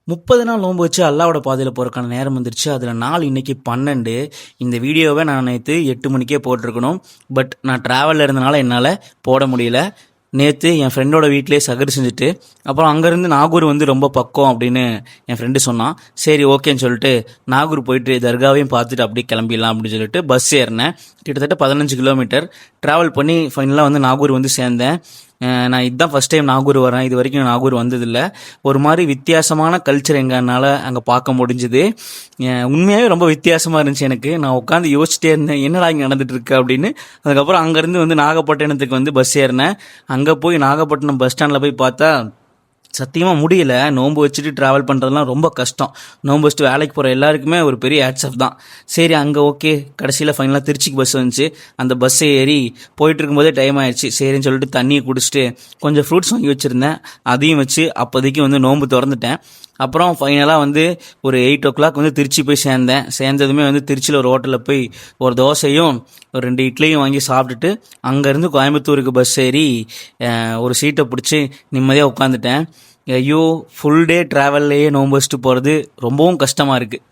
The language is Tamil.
30 நாள் நோன்பு வச்சு அல்லாவோட பாதையில் போகிறக்கான நேரம் வந்துருச்சு. அதில் நாள் இன்னைக்கு 12. இந்த வீடியோவை நான் நேற்று 8 மணிக்கே போட்டிருக்கணும். பட் நான் ட்ராவலில் இருந்தனால என்னால் போட முடியல. நேற்று என் ஃப்ரெண்டோட வீட்டிலே சகர் செஞ்சுட்டு அப்புறம் அங்கேருந்து நாகூர் வந்து ரொம்ப பக்கம் அப்படின்னு என் ஃப்ரெண்டு சொன்னான். சரி ஓகேன்னு சொல்லிட்டு நாகூர் போயிட்டு தர்காவையும் பார்த்துட்டு அப்படியே கிளம்பிடலாம் அப்படின்னு சொல்லிட்டு பஸ் ஏறினேன். கிட்டத்தட்ட 15 கிலோமீட்டர் ட்ராவல் பண்ணி ஃபைனலாக வந்து நாகூர் வந்து சேர்ந்தேன். நான் இதுதான் ஃபஸ்ட் டைம் நாகூர் வரேன். இது வரைக்கும் நாகூர் வந்ததில்லை. ஒரு மாதிரி வித்தியாசமான கல்ச்சர் எங்களால் அங்கே பார்க்க முடிஞ்சுது. உண்மையாகவே ரொம்ப வித்தியாசமாக இருந்துச்சு எனக்கு. நான் உட்காந்து யோசிச்சிட்டே இருந்தேன், என்னடா இங்கே நடந்துட்டு இருக்கு அப்படின்னு. அதுக்கப்புறம் அங்கேருந்து வந்து நாகப்பட்டினத்துக்கு வந்து பஸ் ஏறினேன். அங்கே போய் நாகப்பட்டினம் பஸ் ஸ்டாண்டில் போய் பார்த்தா சத்தியமாக முடியல. நோன்பு வச்சுட்டு ட்ராவல் பண்ணுறதுலாம் ரொம்ப கஷ்டம். நோன்பு வச்சுட்டு வேலைக்கு போகிற எல்லாருக்குமே ஒரு பெரிய ஹேட்ஸ் ஆஃப் தான். சரி அங்கே ஓகே, கடைசியில் ஃபைனலாக திருச்சிக்கு பஸ் வந்துச்சு. அந்த பஸ்ஸை ஏறி போயிட்டு இருக்கும்போதே டைம் ஆயிடுச்சு. சரின்னு சொல்லிட்டு தண்ணியை குடிச்சிட்டு கொஞ்சம் ஃப்ரூட்ஸ் வாங்கி வச்சுருந்தேன், அதையும் வச்சு அப்போதைக்கு வந்து நோன்பு திறந்துட்டேன். அப்புறம் ஃபைனலாக வந்து ஒரு 8 o'clock வந்து திருச்சி போய் சேர்ந்தேன். சேர்ந்ததுமே வந்து திருச்சியில் ஒரு ஹோட்டலில் போய் ஒரு தோசையும் ஒரு 2 இட்லியும் வாங்கி சாப்பிட்டுட்டு அங்கேருந்து கோயம்புத்தூருக்கு பஸ் ஏறி ஒரு சீட்டை பிடிச்சி நிம்மதியாக உட்காந்துட்டேன். ஐயோ, ஃபுல் டே ட்ராவல்லையே நோன்பு வச்சுட்டு போகிறது ரொம்பவும் கஷ்டமாக இருக்குது.